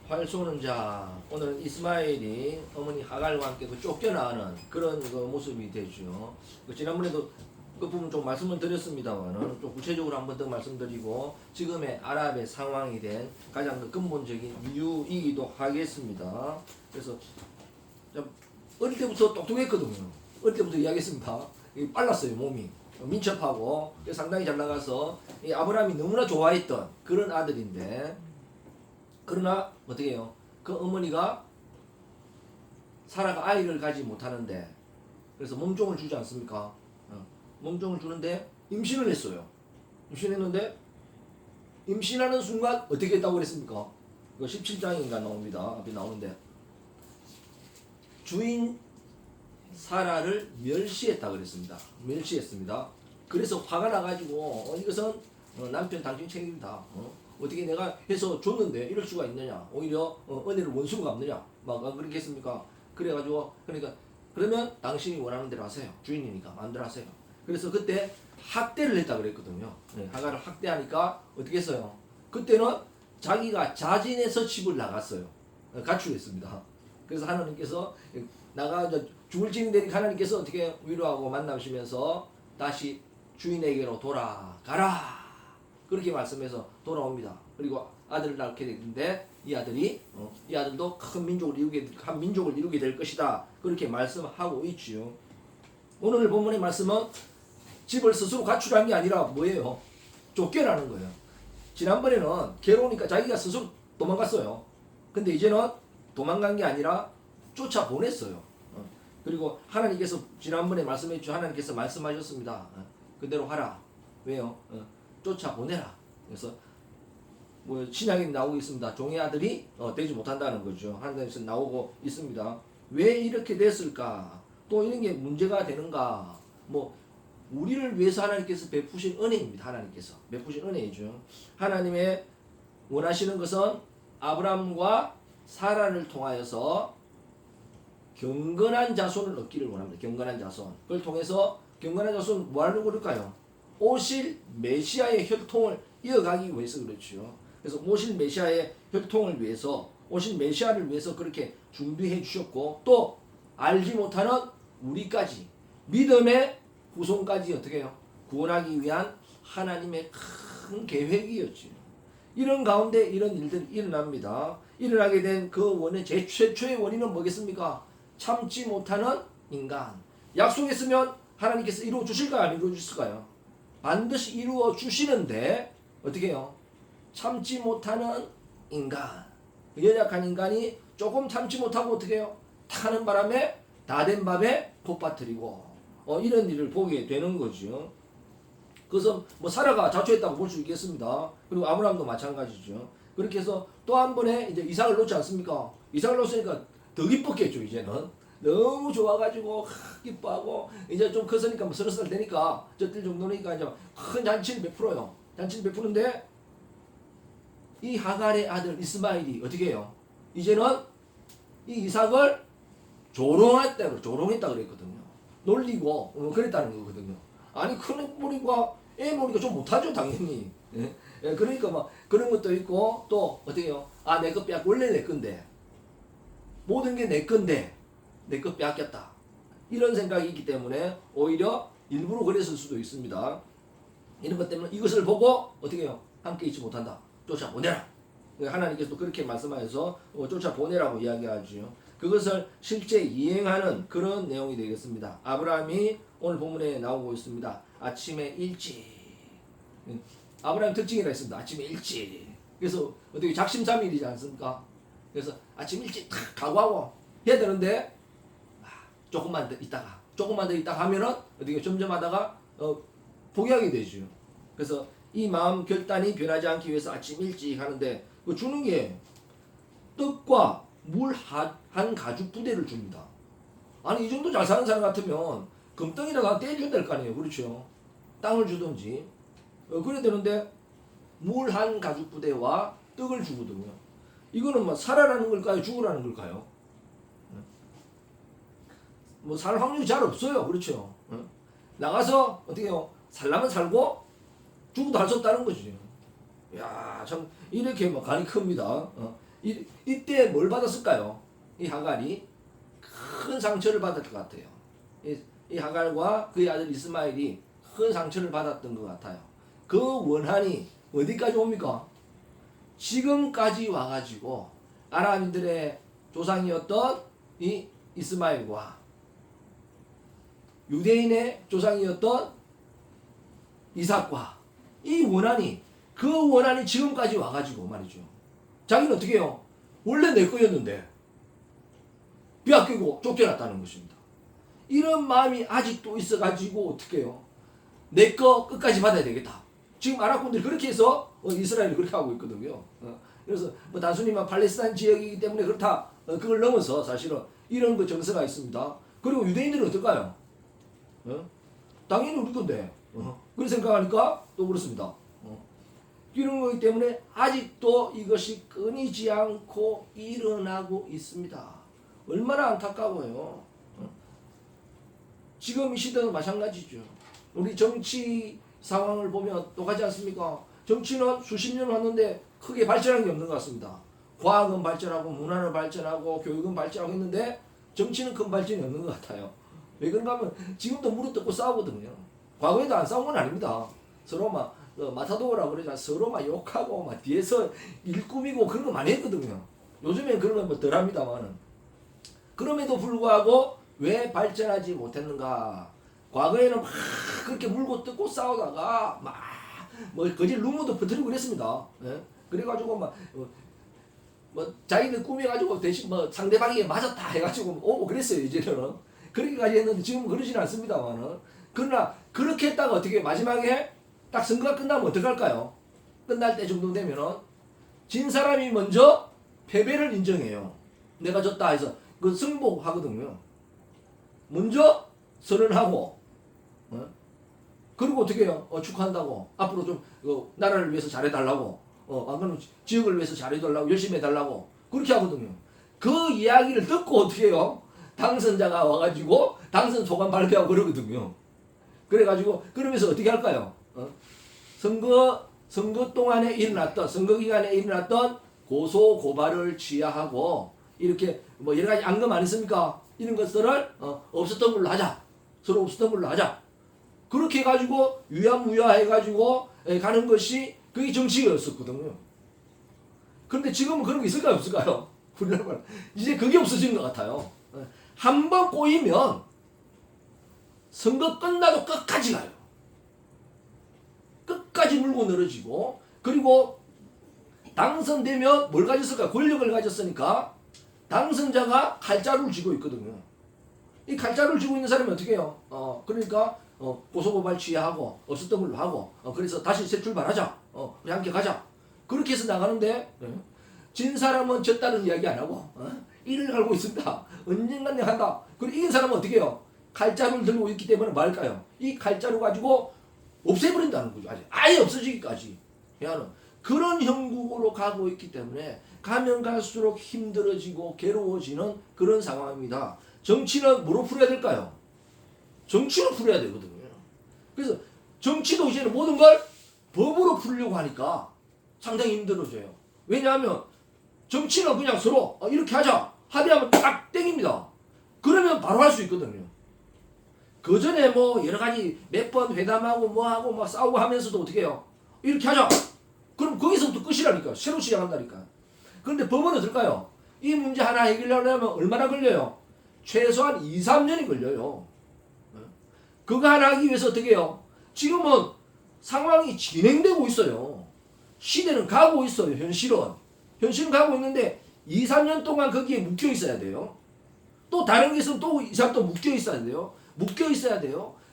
활 쏘는 자. 오늘은 이스마엘이 어머니 하갈과 함께 그 쫓겨나가는 그런 그 모습이 되죠. 지난번에도 그 부분 좀 말씀을 드렸습니다만은 좀 구체적으로 한 번 더 말씀드리고 지금의 아랍의 상황이 된 가장 그 근본적인 이유이기도 하겠습니다. 그래서 어릴 때부터 똑똑했거든요. 어릴 때부터 이야기했습니다. 빨랐어요, 몸이. 민첩하고 상당히 잘 나가서 이 아브라함이 너무나 좋아했던 그런 아들인데, 그러나 어떻게 해요? 그 어머니가 사라가 아이를 가지 못하는데, 그래서 몸종을 주지 않습니까? 몸종을 주는데 임신을 했어요. 임신했는데 임신하는 순간 어떻게 했다고 그랬습니까? 이거 17장인가 나옵니다. 앞에 나오는데 주인 사라를 멸시했다 그랬습니다. 멸시했습니다. 그래서 화가 나가지고 이것은 남편 당신 책임이다. 어떻게 내가 해서 줬는데 이럴 수가 있느냐? 오히려 은혜를 원수로 갚느냐? 막 그렇게 했습니까? 그래가지고 그러니까 그러면 당신이 원하는 대로 하세요. 주인이니까 마음대로 하세요. 그래서 그때 학대를 했다 그랬거든요. 하가를 학대하니까 어떻게 했어요? 그때는 자기가 자진해서 집을 나갔어요. 가출했습니다. 그래서 하나님께서 나가 죽을 지는 되니까 하나님께서 어떻게 위로하고 만나시면서 다시 주인에게로 돌아가라. 그렇게 말씀해서 돌아옵니다. 그리고 아들을 낳게 되는데 이 아들도 큰 민족을 이루게 될 것이다. 그렇게 말씀하고 있지요. 오늘 본문의 말씀은 집을 스스로 가출한 게 아니라 뭐예요? 쫓겨나는 거예요. 지난번에는 괴로우니까 자기가 스스로 도망갔어요. 근데 이제는 도망간 게 아니라 쫓아보냈어요. 그리고 하나님께서 지난번에 말씀했죠. 하나님께서 말씀하셨습니다. 그대로 하라. 왜요? 쫓아보내라. 그래서 뭐 신약에 나오고 있습니다. 종의 아들이 되지 못한다는 거죠. 하나님께서 나오고 있습니다. 왜 이렇게 됐을까? 또 이런 게 문제가 되는가? 뭐 우리를 위해서 하나님께서 베푸신 은혜입니다. 하나님께서 베푸신 은혜이죠. 하나님의 원하시는 것은 아브라함과 사라를 통하여서 경건한 자손을 얻기를 원합니다. 경건한 자손. 그걸 통해서 경건한 자손 뭐 하려고 그럴까요? 오실 메시아의 혈통을 이어가기 위해서 그렇죠. 그래서 오실 메시아의 혈통을 위해서, 오실 메시아를 위해서 그렇게 준비해 주셨고, 또 알지 못하는 우리까지 믿음의 후손까지 어떻게 해요? 구원하기 위한 하나님의 큰 계획이었죠. 이런 가운데 이런 일들이 일어납니다. 일어나게 된 그 원인, 최초의 원인은 뭐겠습니까? 참지 못하는 인간. 약속했으면 하나님께서 이루어 주실까요? 안 이루어 주실까요? 반드시 이루어 주시는데 어떻게 해요? 참지 못하는 인간. 연약한 인간이 조금 참지 못하고 어떻게 해요? 타는 바람에 다 된 밥에 pot 빠뜨리고 이런 일을 보게 되는 거죠. 그래서 뭐 사라가 자초했다고 볼 수 있겠습니다. 그리고 아브라함도 마찬가지죠. 그렇게 해서 또 한 번에 이제 이삭을 놓지 않습니까? 이삭을 놓으니까 더 기뻤겠죠. 이제는 너무 좋아가지고 기뻐하고 이제 좀 컸으니까 뭐 30살 되니까 저들 정도니까 이제 큰 잔치를 베풀어요. 잔치를 베푸는데 이 하갈의 아들 이스마엘이 어떻게 해요? 이제는 이 이삭을 조롱했다 그랬거든요. 놀리고 그랬다는 거거든요. 아니 큰 모니까 애 모니까 좀 못하죠 당연히. 예? 그러니까 막 그런 것도 있고 또 어떻게 해요? 아 내 거 원래 내 건데 모든 게 내 건데 내 거 빼앗겼다. 이런 생각이 있기 때문에 오히려 일부러 그랬을 수도 있습니다. 이런 것 때문에 이것을 보고 어떻게 해요? 함께 있지 못한다. 쫓아보내라. 하나님께서도 그렇게 말씀하셔서 쫓아보내라고 이야기하죠. 그것을 실제 이행하는 그런 내용이 되겠습니다. 아브라함이 오늘 본문에 나오고 있습니다. 아침에 일찍. 아브라함 특징이라 했습니다. 아침에 일찍. 그래서 어떻게 작심삼일이지 않습니까? 그래서 아침 일찍 탁 각오하고 해야 되는데 조금만 더 있다가 하면은 어떻게 점점 하다가 포기하게 되죠. 그래서 이 마음 결단이 변하지 않기 위해서 아침 일찍 하는데 그 주는 게 떡과 물 한 가죽 부대를 줍니다. 아니 이 정도 잘 사는 사람 같으면 금덩이라도 떼줘야 될 거 아니에요. 그렇죠. 땅을 주든지 그래야 되는데 물 한 가죽 부대와 떡을 주거든요. 이거는 뭐 살아라는 걸까요? 죽으라는 걸까요? 뭐 살 확률이 잘 없어요. 그렇죠. 나가서 어떻게 해요? 살라면 살고 죽어도 할 수 없다는 거지. 야, 참 이렇게 막 간이 큽니다. 이때 뭘 받았을까요? 이 하갈이 큰 상처를 받을 것 같아요. 이 하갈과 그의 아들 이스마엘이 큰 상처를 받았던 것 같아요. 그 원한이 어디까지 옵니까? 지금까지 와가지고 아람인들의 조상이었던 이 이스마엘과 유대인의 조상이었던 이삭과 이 원한이 그 원한이 지금까지 와가지고 말이죠. 자기는 어떻게 해요? 원래 내 거였는데 빼앗기고 쫓겨났다는 것입니다. 이런 마음이 아직도 있어가지고 어떻게 해요? 내 거 끝까지 받아야 되겠다. 지금 아랍군들이 그렇게 해서 이스라엘이 그렇게 하고 있거든요. 그래서 뭐 단순히만 팔레스타인 지역이기 때문에 그렇다. 그걸 넘어서 사실은 이런 그 정서가 있습니다. 그리고 유대인들은 어떨까요? 당연히 우리 건데. 그런 생각하니까 또 그렇습니다. 이런 거기 때문에 아직도 이것이 끊이지 않고 일어나고 있습니다. 얼마나 안타까워요. 지금 이 시대도 마찬가지죠. 우리 정치 상황을 보면 똑같지 않습니까? 정치는 수십 년 왔는데 크게 발전한 게 없는 것 같습니다. 과학은 발전하고 문화는 발전하고 교육은 발전하고 있는데 정치는 큰 발전이 없는 것 같아요. 왜 그런가 하면 지금도 무릎 꿇고 싸우거든요. 과거에도 안 싸운 건 아닙니다. 서로 막 마타도어라고 그러잖아. 서로 막 욕하고 막 뒤에서 일 꾸미고 그런 거 많이 했거든요. 요즘엔 그런 건 뭐 덜합니다만은. 그럼에도 불구하고 왜 발전하지 못했는가? 과거에는 막 그렇게 물고 뜯고 싸우다가 막 뭐 거짓 루머도 퍼뜨리고 그랬습니다. 예? 그래가지고 뭐 자기들 꾸며가지고 대신 뭐 상대방에게 맞았다 해가지고 오고 그랬어요. 이제는 그렇게까지 했는데 지금은 그러진 않습니다만은. 그러나 그렇게 했다가 어떻게 마지막에 딱 선거가 끝나면 어떡할까요? 끝날 때 정도 되면은 진 사람이 먼저 패배를 인정해요. 내가 졌다 해서 그 승복하거든요. 먼저 선언하고 그리고 어떻게 해요? 축하한다고 앞으로 좀 나라를 위해서 잘해달라고 안 그러면 지역을 위해서 잘해달라고 열심히 해달라고 그렇게 하거든요. 그 이야기를 듣고 어떻게 해요? 당선자가 와가지고 당선 소감 발표하고 그러거든요. 그래가지고 그러면서 어떻게 할까요? 선거 동안에 일어났던 선거 기간에 일어났던 고소 고발을 취하하고 이렇게 뭐 여러 가지 앙금 안 있습니까? 이런 것들을 없었던 걸로 하자. 서로 없었던 걸로 하자. 그렇게 해가지고 유야무야 해가지고 가는 것이 그게 정치였었거든요. 그런데 지금은 그런 게 있을까요? 없을까요? 우리나라 이제 그게 없어진 것 같아요. 한 번 꼬이면 선거 끝나도 끝까지 가요. 끝까지 물고 늘어지고 그리고 당선되면 뭘 가졌을까? 권력을 가졌으니까 당선자가 칼자루를 쥐고 있거든요. 이 칼자루를 쥐고 있는 사람이 어떻게 해요? 그러니까 고소고발 취하하고 없었던 걸로 하고 그래서 다시 새 출발하자. 우리 함께 가자. 그렇게 해서 나가는데 진 사람은 졌다는 이야기 안 하고 이를 갈고 있습니다. 언젠간 내가 한다. 그리고 이긴 사람은 어떻게 해요? 칼자루를 들고 있기 때문에 뭐 할까요? 이 칼자루 가지고 없애버린다는 거죠. 아예 없어지기까지 해야 하는 그런 형국으로 가고 있기 때문에 가면 갈수록 힘들어지고 괴로워지는 그런 상황입니다. 정치는 뭐로 풀어야 될까요? 정치로 풀어야 되거든요. 그래서 정치도 이제는 모든 걸 법으로 풀려고 하니까 상당히 힘들어져요. 왜냐하면 정치는 그냥 서로 이렇게 하자 합의하면 딱 땡깁니다. 그러면 바로 할 수 있거든요. 그 전에 뭐 여러 가지 몇 번 회담하고 뭐하고 뭐 싸우고 하면서도 어떻게 해요? 이렇게 하자. 그럼 거기서부터 끝이라니까. 새로 시작한다니까. 그런데 법은 어떨까요? 이 문제 하나 해결하려면 얼마나 걸려요? 최소한 2, 3년이 걸려요. 그거 하나 하기 위해서 어떻게 해요? 지금은 상황이 진행되고 있어요. 시대는 가고 있어요. 현실은 가고 있는데 2, 3년 동안 거기에 묶여 있어야 돼요. 또 다른 게 있으면 또 이상 또 묶여 있어야 돼요.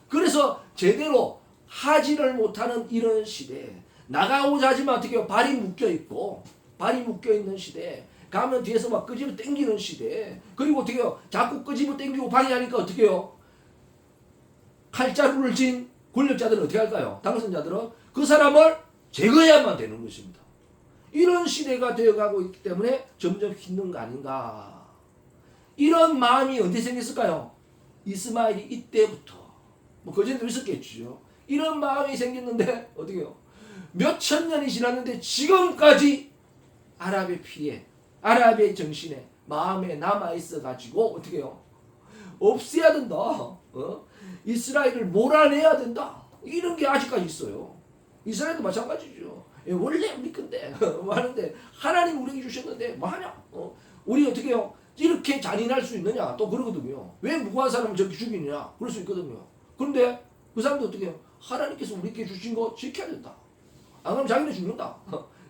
그래서 제대로 하지를 못하는 이런 시대. 나가고자 하지만 어떻게 해요? 발이 묶여 있는 시대. 가면 뒤에서 막 끄집어 당기는 시대. 그리고 어떻게 해요? 자꾸 끄집어 당기고 방해하니까 어떻게 해요? 칼자루를 쥔 권력자들은 어떻게 할까요? 당선자들은 그 사람을 제거해야만 되는 것입니다. 이런 시대가 되어가고 있기 때문에 점점 힘든 거 아닌가. 이런 마음이 언제 생겼을까요? 이스마엘이 이때부터 뭐 그전에도 있었겠죠. 이런 마음이 생겼는데 어떻게 해요? 몇천 년이 지났는데 지금까지 아랍의 피해, 아랍의 정신에 마음에 남아있어 가지고 어떻게 해요? 없애야 된다. 이스라엘을 몰아내야 된다. 이런 게 아직까지 있어요. 이스라엘도 마찬가지죠. 원래 우리 건데 뭐 하는데 하나님 우리에게 주셨는데 뭐 하냐? 우리 어떻게 해요? 이렇게 잔인할 수 있느냐? 또 그러거든요. 왜 무고한 사람을 저렇게 죽이느냐? 그럴 수 있거든요. 그런데 그 사람도 어떻게 해요? 하나님께서 우리에게 주신 거 지켜야 된다. 안 그러면 자기는 죽는다.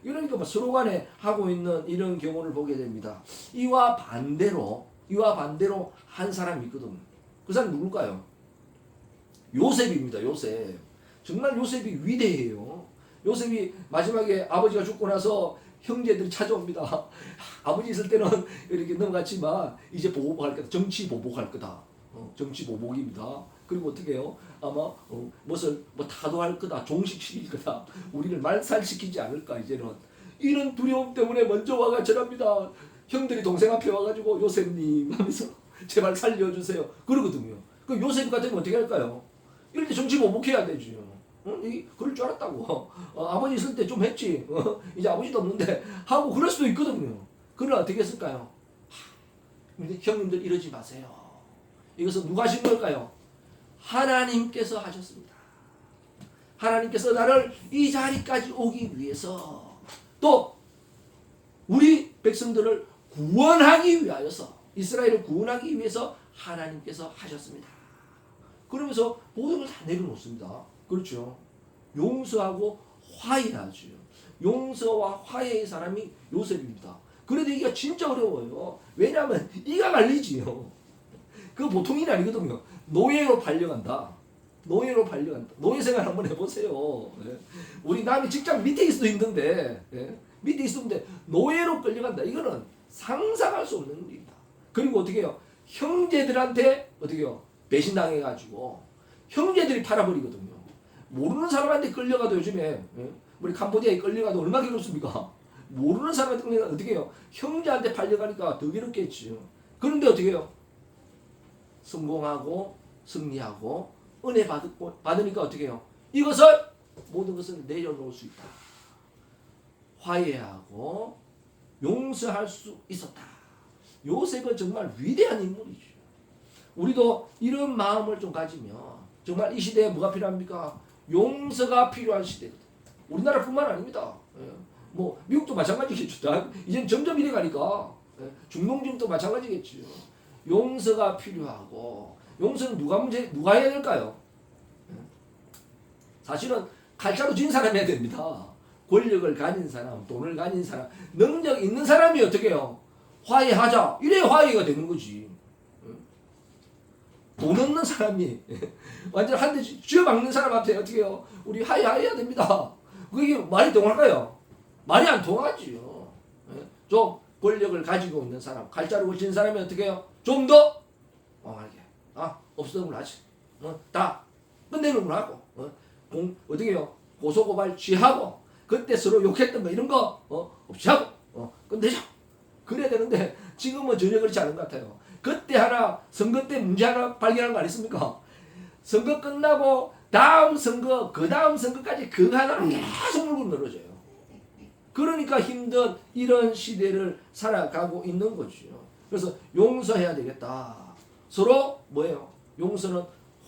이러니까 서로 간에 하고 있는 이런 경우를 보게 됩니다. 이와 반대로 한 사람이 있거든요. 그 사람이 누굴까요? 요셉입니다. 요셉. 정말 요셉이 위대해요. 요셉이 마지막에 아버지가 죽고 나서 형제들이 찾아옵니다. 아버지 있을 때는 이렇게 넘어갔지만 이제 보복할 거다. 정치 보복할 거다. 정치 보복입니다. 그리고 어떻게 해요? 아마 무엇을 타도할 거다. 종식시킬 거다. 우리를 말살시키지 않을까 이제는. 이런 두려움 때문에 먼저 와가 절합니다. 형들이 동생 앞에 와가지고 요셉님 하면서 제발 살려주세요. 그러거든요. 그 요셉 같으면 어떻게 할까요? 이럴 때 정치 보복해야 되죠. 그럴 줄 알았다고. 아버지 있을 때 좀 했지. 이제 아버지도 없는데 하고 그럴 수도 있거든요. 그러나 어떻게 했을까요? 형님들 이러지 마세요. 이것은 누가 하신 걸까요? 하나님께서 하셨습니다. 하나님께서 나를 이 자리까지 오기 위해서 또 우리 백성들을 구원하기 위하여서 이스라엘을 구원하기 위해서 하나님께서 하셨습니다. 그러면서 모든 걸 다 내려놓습니다. 그렇죠. 용서하고 화해하죠. 용서와 화해의 사람이 요셉입니다. 그래도 이게 진짜 어려워요. 왜냐하면 이가 갈리지요. 그거 보통 일이 아니거든요. 노예로 팔려간다. 노예로 팔려간다. 노예 생활 한번 해보세요. 우리 남이 직장 밑에 있어도 힘든데, 밑에 있었는데 노예로 끌려간다. 이거는 상상할 수 없는 일입니다. 그리고 어떻게 해요? 형제들한테 어떻게 해요? 배신당해가지고 형제들이 팔아버리거든요. 모르는 사람한테 끌려가도 요즘에 우리 캄보디아에 끌려가도 얼마나 괴롭습니까? 모르는 사람한테 끌려가도 어떻게 해요? 형제한테 팔려가니까 더 괴롭겠지요. 그런데 어떻게 해요? 성공하고 승리하고 은혜 받으니까 어떻게 해요? 이것을 모든 것을 내려놓을 수 있다. 화해하고 용서할 수 있었다. 요셉은 정말 위대한 인물이죠. 우리도 이런 마음을 좀 가지면 정말 이 시대에 뭐가 필요합니까? 용서가 필요한 시대거든. 우리나라뿐만 아닙니다. 뭐 미국도 마찬가지겠죠. 이제는 점점 이래 가니까 중동지도 마찬가지겠죠. 용서가 필요하고 용서는 누가 해야 될까요? 사실은 칼자루 쥔 사람이 해야 됩니다. 권력을 가진 사람, 돈을 가진 사람, 능력 있는 사람이 어떻게 해요? 화해하자. 이래 화해가 되는 거지. 돈 없는 사람이 완전 한 대 쥐어박는 사람한테 어떻게 해요? 우리 화해해야 됩니다. 그게 말이 통할까요? 말이 안 통하지요. 좀 권력을 가지고 있는 사람, 칼자루를 쥔 사람이 어떻게 해요? 좀 더 강하게 없어도 하지. 다 끝내는 걸 하고 어떻게 해요? 고소고발 취하고 그때 서로 욕했던 거 이런 거 없이 하고 끝내자. 그래야 되는데 지금은 전혀 그렇지 않은 것 같아요. 그때 하나 선거 때 문제 하나 발견한 거 아니습니까? 선거 끝나고 다음 선거 그 다음 선거까지 그거 하나로 계속 물고 늘어져요. 그러니까 힘든 이런 시대를 살아가고 있는 거죠. 그래서 용서해야 되겠다. 서로 뭐예요? 용서는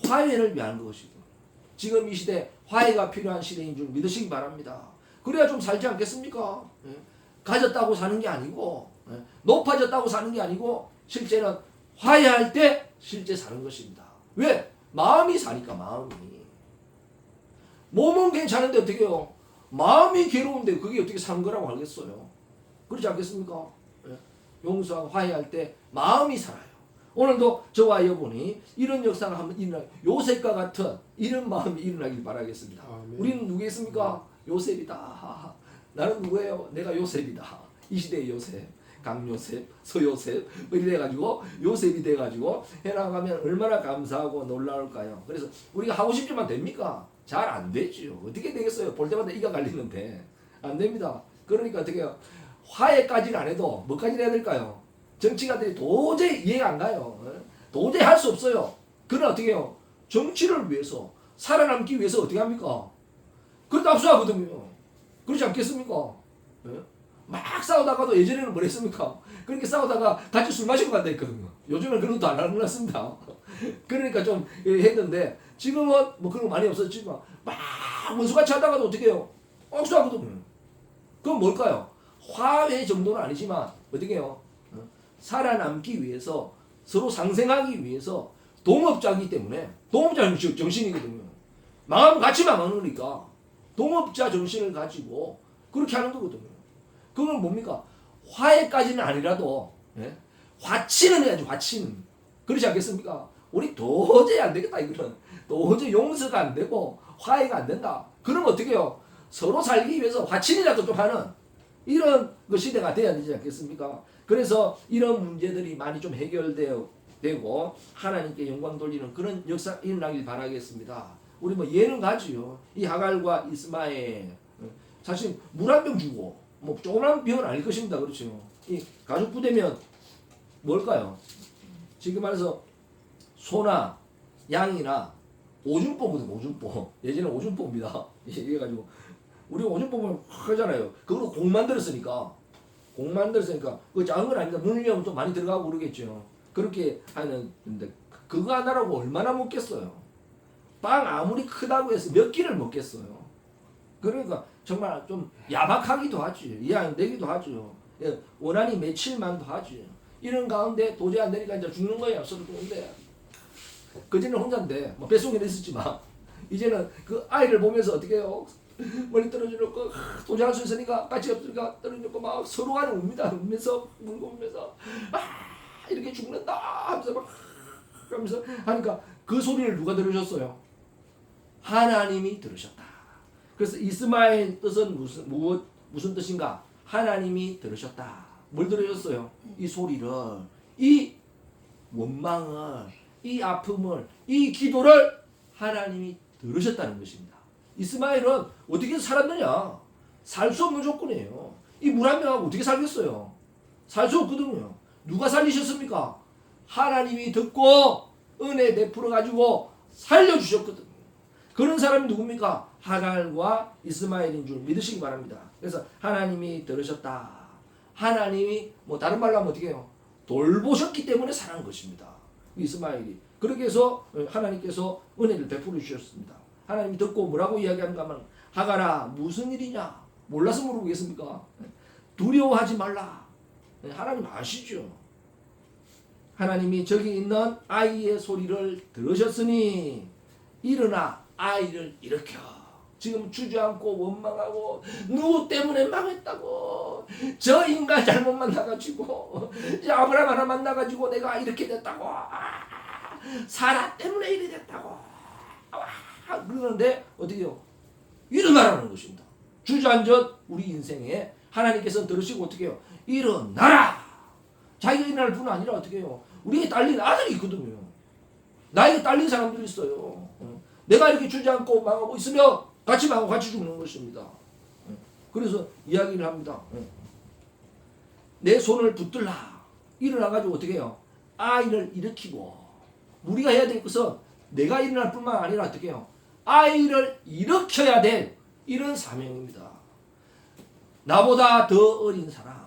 화해를 위한 것이고 지금 이 시대 화해가 필요한 시대인 줄 믿으시기 바랍니다. 그래야 좀 살지 않겠습니까? 가졌다고 사는 게 아니고 높아졌다고 사는 게 아니고 실제는 화해할 때 실제 사는 것입니다. 왜? 마음이 사니까 마음이. 몸은 괜찮은데 어떻게 해요? 마음이 괴로운데 그게 어떻게 사는 거라고 하겠어요? 그렇지 않겠습니까? 용서하고 화해할 때 마음이 살아요. 오늘도 저와 여러분이 이런 역사가 한번 일어나 요셉과 같은 이런 마음이 일어나길 바라겠습니다. 우리는 누구겠습니까? 요셉이다. 나는 누구예요? 내가 요셉이다. 이 시대의 요셉. 강요셉, 서요셉 이래가지고 요셉이 돼가지고 해나가면 얼마나 감사하고 놀라울까요? 그래서 우리가 하고 싶지만 됩니까? 잘 안 되죠. 어떻게 되겠어요? 볼 때마다 이가 갈리는데 안 됩니다. 그러니까 어떻게 해요? 화해까지는 안 해도 뭐까지 해야 될까요? 정치가들이 도저히 이해가 안 가요. 도저히 할 수 없어요. 그러나 어떻게 해요? 정치를 위해서 살아남기 위해서 어떻게 합니까? 그것도 압수하거든요. 그렇지 않겠습니까? 막 싸우다가도 예전에는 뭘 했습니까? 그렇게 싸우다가 같이 술 마시고 간다 했거든요. 요즘은 그런 것도 안 하는 것 같습니다. 그러니까 좀 했는데 지금은 뭐 그런 거 많이 없었지만 막 원수같이 하다가도 어떻게 해요? 억수하거든요. 그건 뭘까요? 화해 정도는 아니지만 어떻게 해요? 살아남기 위해서 서로 상생하기 위해서 동업자이기 때문에 동업자 정신이거든요. 망하면 같이 망하는 거니까 동업자 정신을 가지고 그렇게 하는 거거든요. 그건 뭡니까? 화해까지는 아니라도 화치는 해야지. 화치는 그렇지 않겠습니까? 우리 도저히 안 되겠다. 이거는 도저히 용서가 안 되고 화해가 안 된다. 그러면 어떻게 해요? 서로 살기 위해서 화친이라도 좀 하는 이런 그 시대가 돼야 되지 않겠습니까? 그래서 이런 문제들이 많이 좀 해결되고 하나님께 영광 돌리는 그런 역사 일어나길 바라겠습니다. 우리 뭐 예는 가지요. 이 하갈과 이스마엘 사실 물 한 병 주고 뭐 조그만 병은 아닐 것입니다. 그렇죠. 이 가족 부대면 뭘까요? 지금 말해서 소나 양이나 오줌포거든. 오줌포. 예전에 오줌포입니다. 이래가지고 우리 오줌포는 하잖아요. 그걸로 공 만들었으니까 그 작은 건 아닙니다. 물려면 또 많이 들어가고 그러겠죠. 그렇게 하는데 그거 하나라고 얼마나 먹겠어요? 빵 아무리 크다고 해서 몇 끼를 먹겠어요? 그러니까 정말 좀 야박하기도 하지. 이해 안 되기도 하죠. 원한이 며칠만도 하지. 이런 가운데 도저히 안 되니까 이제 죽는 거예요. 서로 죽는데. 그전에는 혼자인데 뭐 뱃속에는 있었지만 이제는 그 아이를 보면서 어떻게 해요? 멀리 떨어져놓고 도저히 할 수 있으니까 같이 없으니까 떨어져놓고 막 서로 간에 웁니다. 울면서 울고 울면서 이렇게 죽는다 하면서 막 하면서 하니까 그 소리를 누가 들으셨어요? 하나님이 들으셨다. 그래서 이스마엘 뜻은 무슨 뜻인가? 하나님이 들으셨다. 뭘 들으셨어요? 이 소리를, 이 원망을, 이 아픔을, 이 기도를 하나님이 들으셨다는 것입니다. 이스마엘은 어떻게 살았느냐? 살 수 없는 조건이에요. 이 물 한 명하고 어떻게 살겠어요? 살 수 없거든요. 누가 살리셨습니까? 하나님이 듣고 은혜 베풀어 가지고 살려주셨거든요. 그런 사람이 누굽니까? 하갈과 이스마엘인 줄 믿으시기 바랍니다. 그래서 하나님이 들으셨다. 하나님이 뭐 다른 말로 하면 어떻게 해요? 돌보셨기 때문에 살아난 것입니다. 이스마엘이. 그렇게 해서 하나님께서 은혜를 베풀어 주셨습니다. 하나님이 듣고 뭐라고 이야기하는가 하면 하갈아 무슨 일이냐? 몰라서 물어보겠습니까? 두려워하지 말라. 하나님 아시죠? 하나님이 저기 있는 아이의 소리를 들으셨으니 일어나 아이를 일으켜. 지금 주저앉고 원망하고 누구 때문에 망했다고 저 인간 잘못 만나가지고 아브라함 하나 만나가지고 내가 이렇게 됐다고 사라 때문에 이래 됐다고 그러는데 어떻게 해요? 일어나라는 것입니다. 주저앉은 우리 인생에 하나님께서는 들으시고 어떻게 해요? 일어나라. 자기가 일어날 뿐 아니라 어떻게 해요? 우리에게 딸린 아들이 있거든요. 나에게 딸린 사람들이 있어요. 내가 이렇게 주저앉고 망하고 있으면 같이 망하고 같이 죽는 것입니다. 그래서 이야기를 합니다. 내 손을 붙들라. 일어나가지고 어떻게 해요? 아이를 일으키고 우리가 해야 될 것은 내가 일어날 뿐만 아니라 어떻게 해요? 아이를 일으켜야 될 이런 사명입니다. 나보다 더 어린 사람,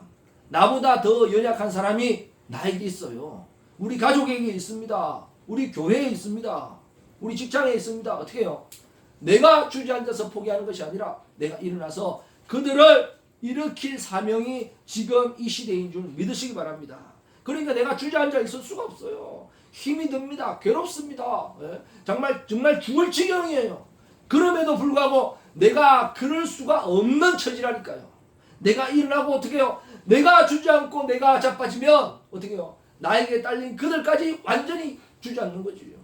나보다 더 연약한 사람이 나에게 있어요. 우리 가족에게 있습니다. 우리 교회에 있습니다. 우리 직장에 있습니다. 어떻게 해요? 내가 주저앉아서 포기하는 것이 아니라 내가 일어나서 그들을 일으킬 사명이 지금 이 시대인 줄 믿으시기 바랍니다. 그러니까 내가 주저앉아 있을 수가 없어요. 힘이 듭니다. 괴롭습니다. 정말 죽을 지경이에요. 그럼에도 불구하고 내가 그럴 수가 없는 처지라니까요. 내가 일어나고 어떻게 해요? 내가 주저앉고 내가 자빠지면 어떻게 해요? 나에게 딸린 그들까지 완전히 주저앉는 거지요.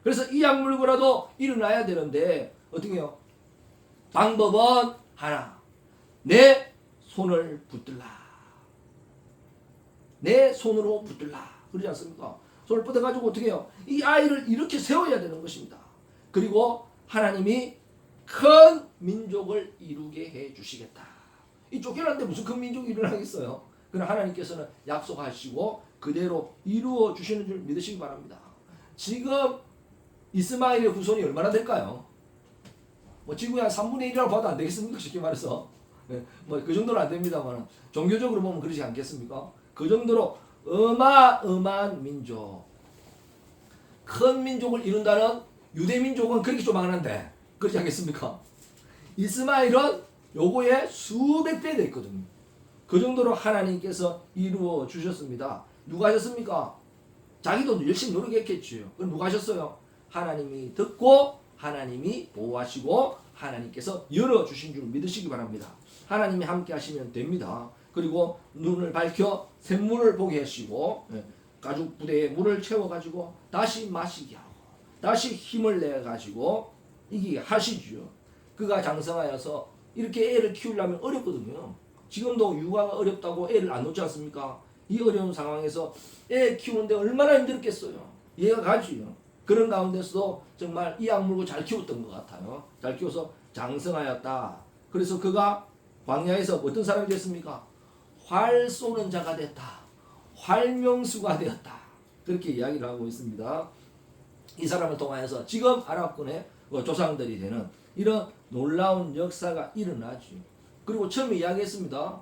그래서 이 약물고라도 일어나야 되는데 어떻게 해요? 방법은 하나. 내 손을 붙들라. 내 손으로 붙들라. 그러지 않습니까? 손을 뻗어가지고 어떻게 해요? 이 아이를 이렇게 세워야 되는 것입니다. 그리고 하나님이 큰 민족을 이루게 해 주시겠다. 이 쫓겨났는데 무슨 큰 민족이 일어나겠어요? 그러나 하나님께서는 약속하시고 그대로 이루어 주시는 줄 믿으시기 바랍니다. 지금 이스마엘의 후손이 얼마나 될까요? 뭐 지구의 한 3분의 1이라고 봐도 안 되겠습니까? 쉽게 말해서. 뭐 그 정도는 안 됩니다만 종교적으로 보면 그러지 않겠습니까? 그 정도로 어마어마한 민족, 큰 민족을 이룬다는 유대 민족은 그렇게 조만한데 그렇지 않겠습니까? 이스마엘은 요거에 수백 배 됐거든요. 그 정도로 하나님께서 이루어 주셨습니다. 누가 하셨습니까? 자기도 열심히 노력했겠지요. 그럼 누가 하셨어요? 하나님이 듣고 하나님이 보호하시고 하나님께서 열어주신 줄 믿으시기 바랍니다. 하나님이 함께 하시면 됩니다. 그리고 눈을 밝혀 샘물을 보게 하시고 가죽 부대에 물을 채워가지고 다시 마시게 하고 다시 힘을 내가지고 이게 하시죠. 그가 장성하여서 이렇게 애를 키우려면 어렵거든요. 지금도 육아가 어렵다고 애를 안 놓지 않습니까? 이 어려운 상황에서 애 키우는데 얼마나 힘들었겠어요. 이해가 가지요. 그런 가운데서도 정말 이 악물고 잘 키웠던 것 같아요. 잘 키워서 장성하였다. 그래서 그가 광야에서 어떤 사람이 됐습니까? 활 쏘는 자가 됐다. 활명수가 되었다. 그렇게 이야기를 하고 있습니다. 이 사람을 통하여서 지금 아랍군의 조상들이 되는 이런 놀라운 역사가 일어나죠. 그리고 처음에 이야기했습니다.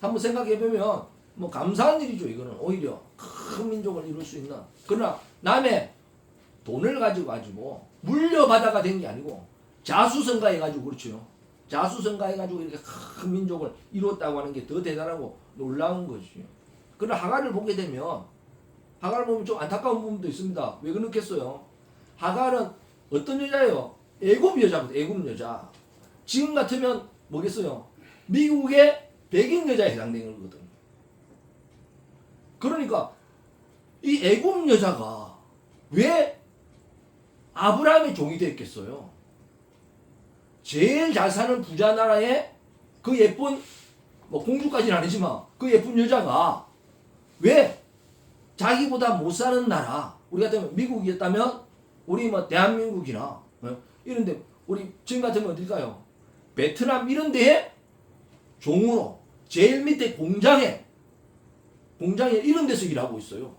한번 생각해보면 뭐 감사한 일이죠. 이거는 오히려 큰 민족을 이룰 수 있는. 그러나 남의 돈을 가지고 물려받아가 된 게 아니고 자수성가해가지고 그렇죠. 자수성가해가지고 이렇게 큰 민족을 이뤘다고 하는 게 더 대단하고 놀라운 것이죠. 그러나 하갈을 보게 되면 하갈을 보면 좀 안타까운 부분도 있습니다. 왜 그렇겠어요? 하갈은 어떤 여자예요? 애굽 여자거든. 애굽 여자. 지금 같으면 뭐겠어요? 미국의 백인 여자에 해당되는 거거든. 그러니까 이 애굽 여자가 왜 아브라함의 종이 됐겠어요? 제일 잘 사는 부자 나라에 그 예쁜 뭐 공주까지는 아니지만 그 예쁜 여자가 왜 자기보다 못 사는 나라 우리 같으면 미국이었다면 우리 뭐 대한민국이나 이런데 우리 지금 같으면 어딜까요? 베트남 이런 데에 종으로 제일 밑에 공장에 이런 데서 일하고 있어요.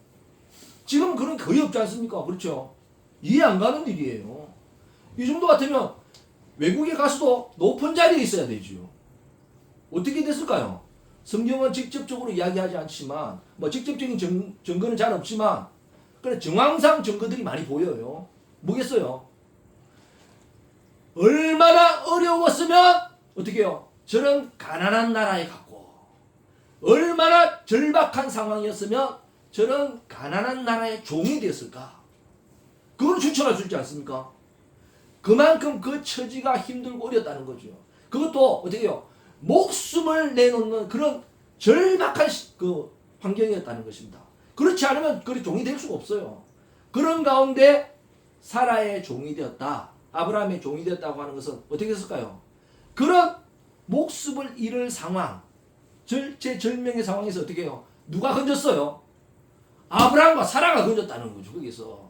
지금 그런 게 거의 없지 않습니까? 그렇죠? 이해 안 가는 일이에요. 이 정도 같으면 외국에 가서도 높은 자리에 있어야 되죠. 어떻게 됐을까요? 성경은 직접적으로 이야기하지 않지만 뭐 직접적인 증거는 잘 없지만 그래 정황상 증거들이 많이 보여요. 뭐겠어요? 얼마나 어려웠으면 어떻게 해요? 저런 가난한 나라에 갔고 얼마나 절박한 상황이었으면 저런 가난한 나라의 종이 되었을까? 그걸 추천할 수 있지 않습니까? 그만큼 그 처지가 힘들고 어렵다는 거죠. 그것도 어떻게 해요? 목숨을 내놓는 그런 절박한 그 환경이었다는 것입니다. 그렇지 않으면 그리 종이 될 수가 없어요. 그런 가운데 사라의 종이 되었다. 아브라함의 종이 되었다고 하는 것은 어떻게 됐을까요? 그런 목숨을 잃을 상황, 절체절명의 상황에서 어떻게 해요? 누가 건졌어요? 아브라함과 사라가 건졌다는 거죠. 거기서.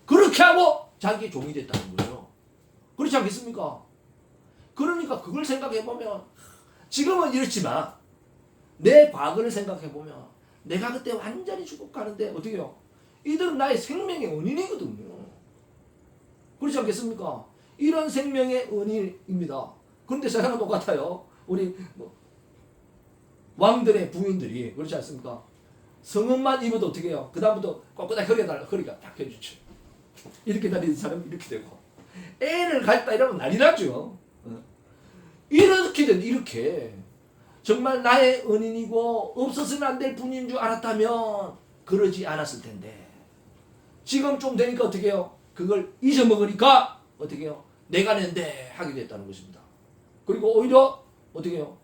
그렇게 하고 자기의 종이 됐다는 거예요. 그렇지 않겠습니까? 그러니까 그걸 생각해보면 지금은 이렇지만 내 과거를 생각해보면 내가 그때 완전히 죽고 가는데 어떻게 해요? 이들은 나의 생명의 은인이거든요. 그렇지 않겠습니까? 이런 생명의 은인입니다. 그런데 세상은 똑같아요. 우리 왕들의 부인들이 그렇지 않습니까? 성은만 입어도 어떻게 해요? 그 다음부터 꼿꼿하게 허리가 딱 펴주죠. 이렇게 다니는 사람이 이렇게 되고 애를 갖다 이러면 난리 나죠. 이렇게 정말 나의 은인이고 없어서는 안 될 분인 줄 알았다면 그러지 않았을 텐데 지금 좀 되니까 어떻게 해요? 그걸 잊어먹으니까 어떻게 해요? 내가 낸데 하게 됐다는 것입니다. 그리고 오히려 어떻게 해요?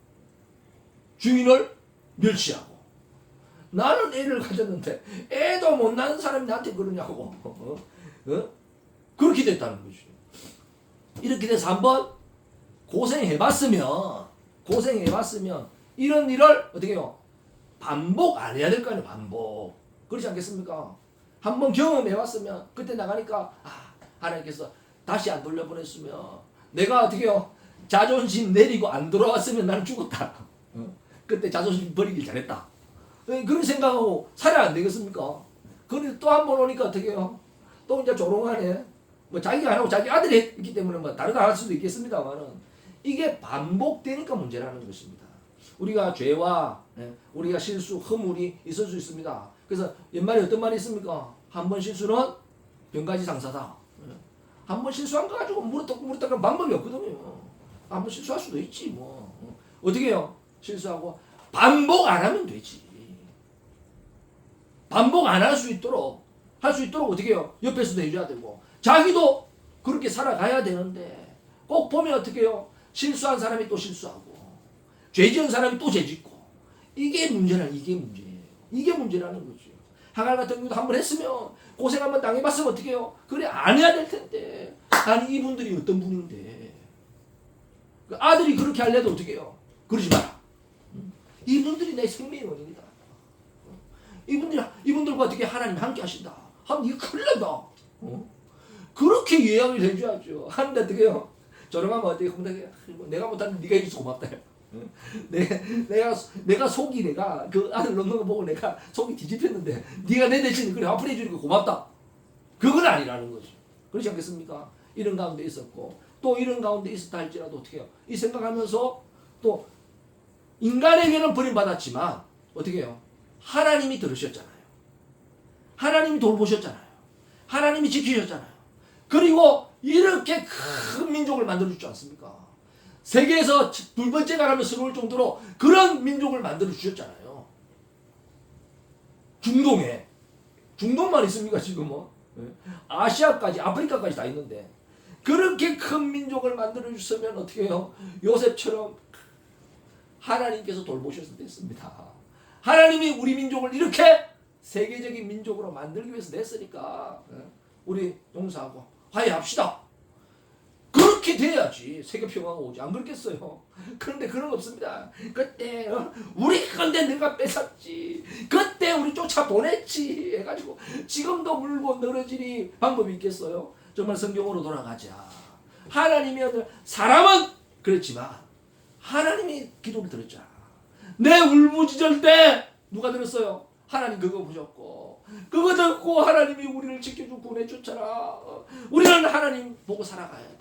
주인을 멸시하고 나는 애를 가졌는데 애도 못 낳는 사람이 나한테 그러냐고 그렇게 됐다는 거죠. 이렇게 돼서 한번 고생해봤으면 이런 일을 어떻게 해요? 반복 안 해야 될 거 아니에요. 반복. 그렇지 않겠습니까? 한번 경험해봤으면 그때 나가니까 하나님께서 다시 안 돌려보냈으면 내가 어떻게 해요? 자존심 내리고 안 돌아왔으면 나는 죽었다. 그때 자존심 버리길 잘했다. 그런 생각하고 살아야 안 되겠습니까? 그런데 또 한 번 오니까 어떻게 해요? 또 이제 조롱하네. 뭐 자기가 안 하고 자기 아들이 했기 때문에 뭐 다르다 할 수도 있겠습니다만은 이게 반복되니까 문제라는 것입니다. 우리가 죄와 우리가 실수, 허물이 있을 수 있습니다. 그래서 옛말에 어떤 말이 있습니까? 한 번 실수는 병가지 상사다. 한 번 실수한 거 가지고 물었다가 방법이 없거든요. 한 번 실수할 수도 있지 뭐. 어떻게 해요? 실수하고 반복 안 하면 되지. 반복 안 할 수 있도록 어떻게 해요? 옆에서도 해줘야 되고 자기도 그렇게 살아가야 되는데 꼭 보면 어떻게 해요? 실수한 사람이 또 실수하고 죄 지은 사람이 또 죄 짓고 이게 문제예요. 이게 문제라는 거죠. 하갈 같은 경우도 한 번 했으면 고생 한번 당해봤으면 어떻게 해요? 그래 안 해야 될 텐데 아니 이분들이 어떤 분인데 그 아들이 그렇게 할래도 어떻게 해요? 그러지 마라. 이분들이 내 생명의 원인이다. 이분들과 어떻게 하나님 함께 하신다. 하면 이거 큰일 난다. 그렇게 이해를 해줘야죠. 하는데 어떻게 해요? 저렴하면 어떻게 공당해? 내가 못하는데 네가 해줘서 고맙다. 내가 속이 그 아들 넣는 거 보고 내가 속이 뒤집혔는데 네가 내 대신 그래 화풀이 해주니까 고맙다. 그건 아니라는 거죠. 그렇지 않겠습니까? 이런 가운데 있었고 또 이런 가운데 있었다 할지라도 어떻게 해요? 이 생각하면서 또 인간에게는 버림받았지만 어떻게 해요? 하나님이 들으셨잖아요. 하나님이 돌보셨잖아요. 하나님이 지키셨잖아요. 그리고 이렇게 큰 민족을 만들어주지 않습니까? 세계에서 두 번째 나라면 서러울 정도로 그런 민족을 만들어주셨잖아요. 중동만 있습니까 지금은? 아시아까지 아프리카까지 다 있는데 그렇게 큰 민족을 만들어주셨으면 어떻게 해요? 요셉처럼 하나님께서 돌보셔서 됐습니다. 하나님이 우리 민족을 이렇게 세계적인 민족으로 만들기 위해서 냈으니까 우리 용서하고 화해합시다. 그렇게 돼야지 세계 평화가 오지. 안 그렇겠어요? 그런데 그런 거 없습니다. 그때 우리 건데 내가 뺏었지. 그때 우리 쫓아보냈지 해가지고 지금도 물고 늘어지니 방법이 있겠어요? 정말 성경으로 돌아가자. 하나님이 사람은 그렇지만 하나님이 기도를 들었잖아. 내 울부짖을 때 누가 들었어요? 하나님 그거 보셨고 그거 듣고 하나님이 우리를 지켜주고 구원해줬잖아. 우리는 하나님 보고 살아가야 돼.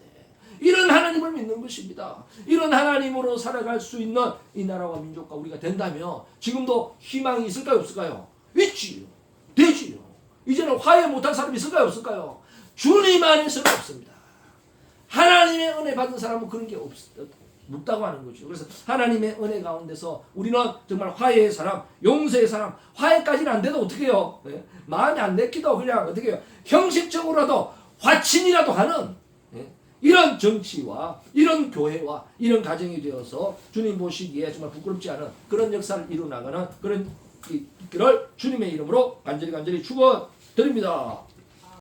이런 하나님을 믿는 것입니다. 이런 하나님으로 살아갈 수 있는 이 나라와 민족과 우리가 된다면 지금도 희망이 있을까요? 없을까요? 있지요. 되지요. 이제는 화해 못한 사람이 있을까요? 없을까요? 주님 안에서는 없습니다. 하나님의 은혜 받은 사람은 그런 게 없다고 하는 거죠. 그래서 하나님의 은혜 가운데서 우리는 정말 화해의 사람, 용서의 사람, 화해까지는 안 돼도 어떻게 해요? 네? 마음이 안 내키도 그냥 어떻게 해요? 형식적으로라도 화친이라도 하는 이런 정치와 이런 교회와 이런 가정이 되어서 주님 보시기에 정말 부끄럽지 않은 그런 역사를 이루어나가는 그런 길을 주님의 이름으로 간절히 축원드립니다.